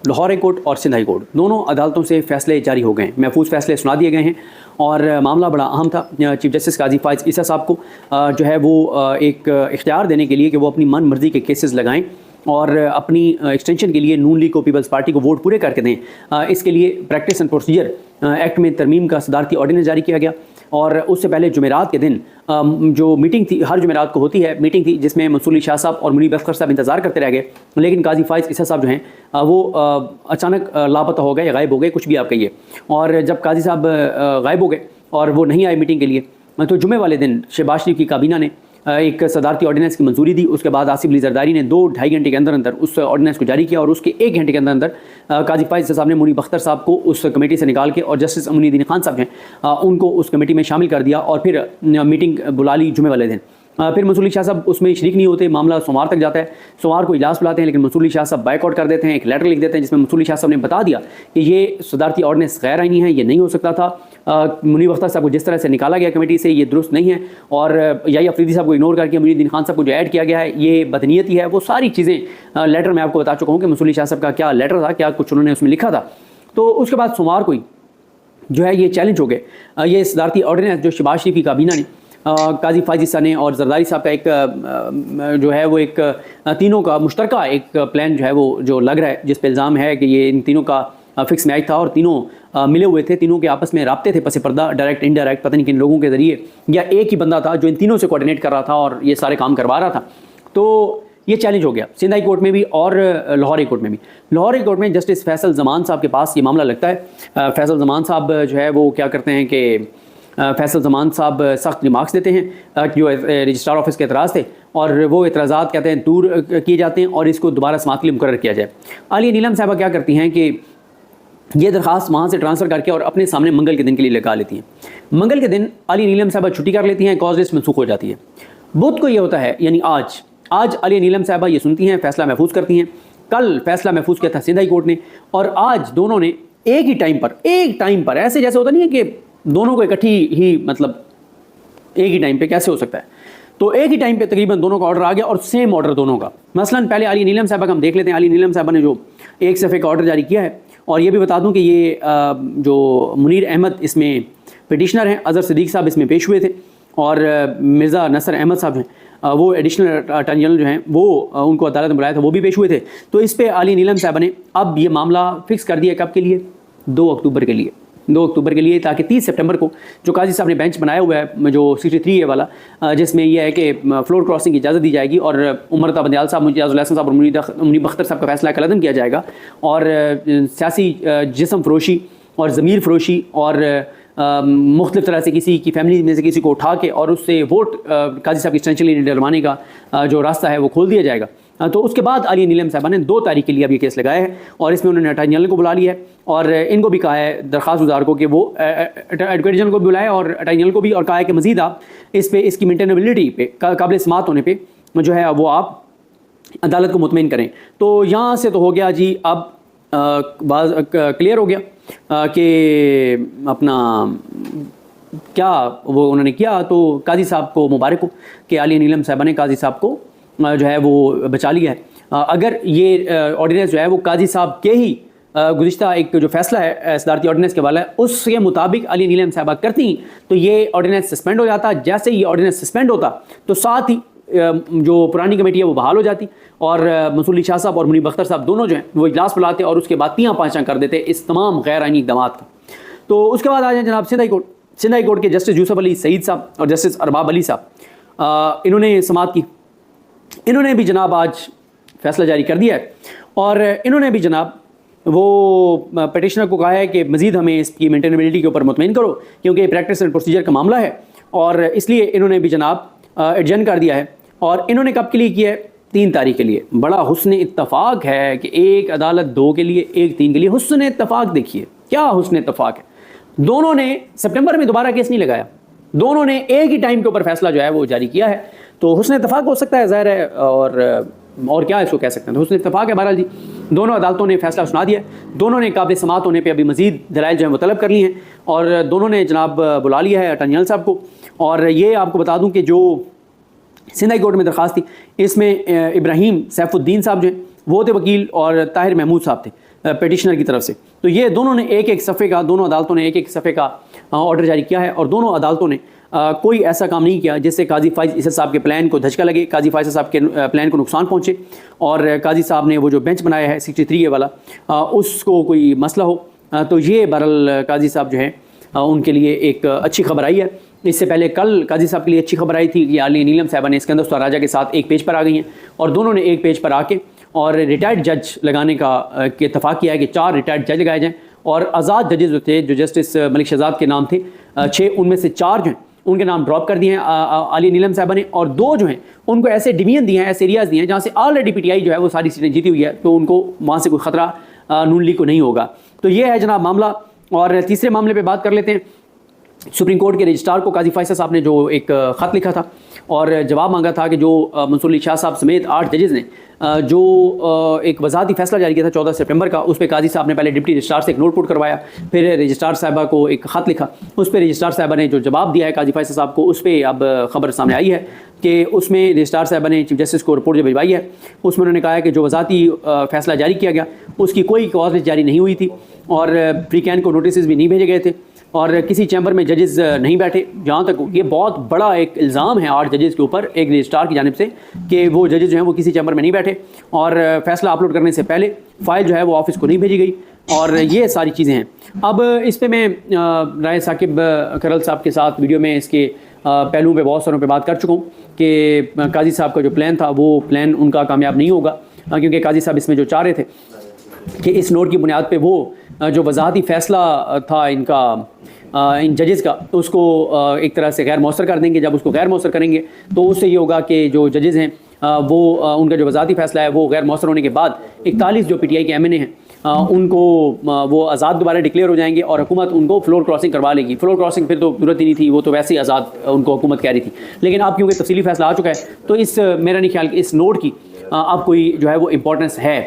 Lahore high court और Sindh high court दोनों अदालतों से फैसले जारी हो गए हैं, महफूज फैसले सुना दिए गए हैं। और मामला बड़ा अहम था। चीफ जस्टिस काजी फाइज ईसा साहब को जो है वो एक इख्तियार देने के लिए कि वो अपनी मन मर्जी के केसेस लगाएं और अपनी एक्सटेंशन के लिए नून लीग को, पीपल्स पार्टी को वोट पूरे करके दें। इसके लिए प्रैक्टिस एंड प्रोसीजर एक्ट में तरमीम का सदारती ऑर्डिनेंस जारी किया गया। और उससे पहले जुमेरात के दिन जो मीटिंग थी, हर जुमेरात को होती है मीटिंग थी, जिसमें मंसूर अली शाह साहब और मुनीर अख्तर साहब इंतजार करते रह गए। लेकिन काजी फाइज ईसा साहब जो हैं वो अचानक लापता हो गए या गायब हो गए, कुछ भी आप कहिए। और जब काजी साहब गायब हो गए और वो नहीं आए मीटिंग के लिए, तो जुमे वाले दिन शहबाज शरीफ की काबीना ने एक सदारती ऑर्डिनेंस की मंजूरी दी। उसके बाद आसिफ अली जरदारी ने 2-2.5 घंटे के अंदर अंदर उस ऑर्डिनेंस को जारी किया और उसके 1 घंटे के अंदर अंदर काजी फाइज साहब ने मुनीर अख्तर साहब को उस कमेटी से निकाल के और जस्टिस अमनुद्दीन खान साहब हैं उनको उस कमेटी में शामिल कर दिया और फिर मीटिंग बुला ली जुमे वाले दिन। फिर मंसूर अली शाह साहब उसमें शरीक नहीं होते, मामला सोमवार तक जाता है। सोमवार को इजलास बुलाते हैं, लेकिन मंसूर अली शाह साहब बाइकआउट कर देते हैं। एक लेटर लिख देते हैं जिसमें मंसूर अली शाह साहब ने बता दिया कि ये सदारती ऑर्डिनेंस गैर आईनी है, ये नहीं हो सकता था। मुनीर अख्तर साहब को जिस तरह से निकाला गया कमेटी से, ये दुरुस्त नहीं है। और याही अफरीदी साहब को इग्नोर करके मुनीर खान साहब को जो ऐड किया गया है, ये बदनीयती है। वो सारी चीज़ें लेटर में आपको बता चुका हूँ कि मंसूर अली शाह साहब का क्या लेटर था, क्या कुछ उन्होंने उसमें लिखा था। तो उसके बाद सोमवार को ही जो है ये चैलेंज हो गए। ये सदारती ऑर्डिनेंस जो शहबाज शरीफ की काबीना ने, काजी फाइज ईसा ने और जरदारी साहब का एक जो है वो एक तीनों का मुश्तरका एक प्लान जो है वो जो लग रहा है, जिस पे इल्ज़ाम है कि ये इन तीनों का फिक्स मैच था और तीनों मिले हुए थे, तीनों के आपस में राब्ते थे पसे पर्दा, डायरेक्ट इनडायरेक्ट, पता नहीं किन लोगों के ज़रिए, या एक ही बंदा था जो इन तीनों से कोऑर्डिनेट कर रहा था और ये सारे काम करवा रहा था। तो ये चैलेंज हो गया सिंध हाई कोर्ट में भी और लाहौर हाई कोर्ट में भी। लाहौर हाई कोर्ट में जस्टिस फैसल जमान साहब के पास ये मामला लगता है। फैसल जमान साहब जो है वो क्या करते हैं कि फैसल जमान साहब सख्त रिमार्क्स देते हैं जो रजिस्ट्रार ऑफिस के एतराज़ थे, और वो एतराज़ात कहते हैं दूर किए जाते हैं और इसको दोबारा समाअत के लिए मुकर्रर किया जाए। आलिया नीलम साहबा क्या करती हैं कि ये दरख्वास्त वहाँ से ट्रांसफ़र करके और अपने सामने मंगल के दिन के लिए लगा लेती हैं। मंगल के दिन आलिया नीलम साहबा छुट्टी कर लेती हैं, कॉज लिस्ट मनसूख हो जाती है। बुध को ये होता है, यानी आज आलिया नीलम साहबा ये सुनती हैं, फैसला महफूज करती हैं। कल फैसला महफूज किया था सिंध हाई कोर्ट ने, और आज दोनों ने एक टाइम पर ऐसे जैसे होता नहीं है कि दोनों को इकट्ठी ही, मतलब एक ही टाइम पे कैसे हो सकता है, तो एक ही टाइम पे तकरीबन दोनों का ऑर्डर आ गया और सेम ऑर्डर दोनों का। मसलन पहले आलिया नीलम साहबा का हम देख लेते हैं। आलिया नीलम साहबा ने जो एक सफ़े का ऑर्डर जारी किया है, और ये भी बता दूं कि ये जो मुनीर अहमद इसमें पिटिशनर हैं, अज़हर सिद्दीक़ साहब इसमें पेश हुए थे, और मिर्ज़ा नसर अहमद साहब हैं वो एडिशनल अटॉर्नी जनरल जो हैं वो उनको अदालत में बुलाया था, वो भी पेश हुए थे। तो इस पर आलिया नीलम साहबा ने अब ये मामला फ़िक्स कर दिया, कब के लिए? 2 अक्टूबर के लिए, 2 अक्टूबर के लिए, ताकि 30 सितंबर को जो काजी साहब ने बेंच बनाया हुआ है जो 63 ए वाला, जिसमें यह है कि फ्लोर क्रॉसिंग की इजाज़त दी जाएगी और उमर बंदियाल साहब, मुजाजुल हसन साहब और मुनीर अख्तर साहब का फैसला कलअदम किया जाएगा, और सियासी जिस्म फरोशी और ज़मीर फरोशी और मुख्तलिफ तरह से किसी की फैमिली में से किसी को उठा के और उससे वोट काजी साहब की एक्सटेंशन डलवाने का जो रास्ता है वो खोल दिया जाएगा। तो उसके बाद आलिया नीलम साहबा ने 2 तारीख के लिए अब ये केस लगाया है, और इसमें उन्होंने अटॉर्नी जनरल को बुला लिया है और इनको भी कहा है, दरख्वास्त गुजार को, कि वो एडवोकेट जनरल को भी बुलाए और अटॉर्नी जनरल को भी, और कहा है कि मज़ीद आप इस पे, इसकी मेंटेनेबिलिटी पे, काबिल समात होने पे जो है वो आप अदालत को मुतमईन करें। तो यहाँ से तो हो गया जी, अब बात क्लियर हो गया कि अपना क्या वो उन्होंने किया। तो काजी साहब को मुबारक हो कि आलिया नीलम साहबा ने काजी साहब को जो है वो बचा लिया है। अगर ये ऑर्डिनेंस जो है वो काजी साहब के ही गुज़िश्ता एक जो फैसला है सदारती ऑर्डिनेंस के वाला है, उसके मुताबिक आलिया नीलम साहबा करती तो ये ऑर्डिनेंस सस्पेंड हो जाता। जैसे ही ऑर्डिनेंस सस्पेंड होता तो साथ ही जो पुरानी कमेटी है वो बहाल हो जाती, और मंसूर अली शाह साहब और मुनीर अख्तर साहब दोनों जो हैं वो इजलास बुलाते और उसके बाद 3-5 कर देते इस तमाम गैर आईनी इक़दाम का। तो उसके बाद आ जाए जनाब सिंध हाई कोर्ट के जस्टिस यूसुफ अली सईद साहब और जस्टिस अरबाब अली साहब, इन्होंने समाअत की। इन्होंने भी जनाब आज फैसला जारी कर दिया है, और इन्होंने भी जनाब वो पटिशनर को कहा है कि मज़ीद हमें इसकी मेंटेनेबिलिटी के ऊपर मुतमईन करो, क्योंकि प्रैक्टिस एंड प्रोसीजर का मामला है, और इसलिए इन्होंने भी जनाब एडजन कर दिया है। और इन्होंने कब के लिए किया है? 3 तारीख के लिए। बड़ा हुस्न इत्तफ़ाक़ है कि एक अदालत 2 के लिए, एक 3 के लिए। हुस्न इत्तफ़ाक़ देखिए क्या हुस्न इत्तफ़ाक़ है। दोनों ने सितंबर में दोबारा केस नहीं लगाया, दोनों ने एक ही टाइम के ऊपर फैसला जो है वो जारी किया है। तो हुस्न इत्तफ़ाक़ हो सकता है, ज़ाहिर है, और क्या इसको कह सकते हैं। तो हुस्न इत्तफ़ाक़ है। बहरहाल जी, दोनों अदालतों ने फैसला सुना दिया, दोनों ने काबिल समाअत होने पे अभी मज़ीद दलाइल जो है वो तलब कर ली हैं, और दोनों ने जनाब बुला लिया है अटॉर्नी जनरल साहब को। और ये आपको बता दूं कि जो सिंध हाई कोर्ट में दरख्वास्त थी, इसमें इब्राहिम सैफुद्दीन साहब जो हैं वो थे वकील, और ताहिर महमूद साहब थे। पिटिशनर की तरफ से। तो ये दोनों ने एक एक सफ़े का, दोनों अदालतों ने एक एक सफ़े का ऑर्डर जारी किया है और दोनों अदालतों ने कोई ऐसा काम नहीं किया जिससे काजी फाइज ईसा साहब के प्लान को धचका लगे, काजी फाइज साहब के प्लान को नुकसान पहुँचे और काजी साहब ने वो जो बेंच बनाया है 63A वाला उसको कोई मसला हो। तो ये बहरहाल काजी साहब जो है उनके लिए एक अच्छी खबर आई है। इससे पहले कल काजी साहब के लिए अच्छी खबर आई थी कि आलिया नीलम साहबा ने इसकंदर उस्ताद राजा के साथ एक पेज पर आ गई हैं और दोनों ने एक पेज पर आके और रिटायर्ड जज लगाने का इत्तफाक किया है कि 4 रिटायर्ड जज लगाए जाएँ और आज़ाद जजेस जो थे, जो जस्टिस मलिक शहजाद के नाम थे 6, उनमें से 4 जो हैं उनके नाम ड्रॉप कर दिए हैं आलिया नीलम साहबा ने और 2 जो हैं उनको ऐसे डिवीजन दिए हैं, ऐसे एरियाज़ दिए हैं जहाँ से ऑलरेडी PTI जो है वो सारी सीटें जीती हुई है, तो उनको वहाँ से कोई ख़तरा नून लीग को नहीं होगा। तो ये है जनाब मामला। और तीसरे मामले पे बात कर लेते हैं। सुप्रीम कोर्ट के रजिस्ट्रार को काजी फाइज साहब ने जो एक ख़त लिखा था और जवाब मांगा था कि जो मंसूर अली शाह साहब समेत 8 जजेज़ ने जो एक वजाहती फैसला जारी किया था 14 सितंबर का, उस पर काजी साहब ने पहले डिप्टी रजिस्ट्रार से एक नोट पुट करवाया, फिर रजिस्ट्रार साहबा को एक ख़त लिखा, उस पर रजिस्ट्रार साहबा ने जो जवाब दिया है काजी फाइज साहब को, उस पर अब ख़बर सामने आई है कि उसमें रजिस्ट्रार साहबा ने चीफ जस्टिस को रिपोर्ट जो भिजवाई है उसमें उन्होंने कहा है कि जो वजाहती फैसला जारी किया गया उसकी कोई कॉज लिस्ट जारी नहीं हुई थी और प्री कैन को नोटिस भी नहीं भेजे गए थे और किसी चैम्बर में जजेस नहीं बैठे। जहाँ तक ये बहुत बड़ा एक इल्ज़ाम है 8 जजेस के ऊपर एक रजिस्ट्रार की जानिब से कि वो जजेस जो हैं वो किसी चैम्बर में नहीं बैठे और फैसला अपलोड करने से पहले फ़ाइल जो है वो ऑफिस को नहीं भेजी गई और ये सारी चीज़ें हैं। अब इस पर मैं राय साकिब करल साहब के साथ वीडियो में इसके पहलुओं पे बहुत सारों पे बात कर चुका हूँ कि काजी साहब का जो प्लान था वो प्लान उनका कामयाब नहीं होगा क्योंकि काजी साहब इसमें जो चाह रहे थे कि इस नोट की बुनियाद पे वो जो वजाहती फ़ैसला था इनका इन जजेस का उसको एक तरह से गैर मौसर कर देंगे। जब उसको गैर मौसर करेंगे तो उससे ये होगा कि जो जजेस हैं वो उनका जो वजाहती फ़ैसला है वो गैर मौसर होने के बाद 41 जो PTI के MNA हैं उनको वो आज़ाद दोबारा डिक्लेयर हो जाएंगे और हुकूमत उनको फ्लोर क्रॉसिंग करवा लेगी। फ्लोर क्रॉसिंग फिर तो जरूरत ही नहीं थी, वो तो वैसे ही आज़ाद उनको हुकूमत कह रही थी। लेकिन अब क्योंकि तफसीली फ़ैसला आ चुका है तो इस मेरा नहीं ख्याल कि इस नोट की अब कोई जो है वो इम्पोर्टेंस है।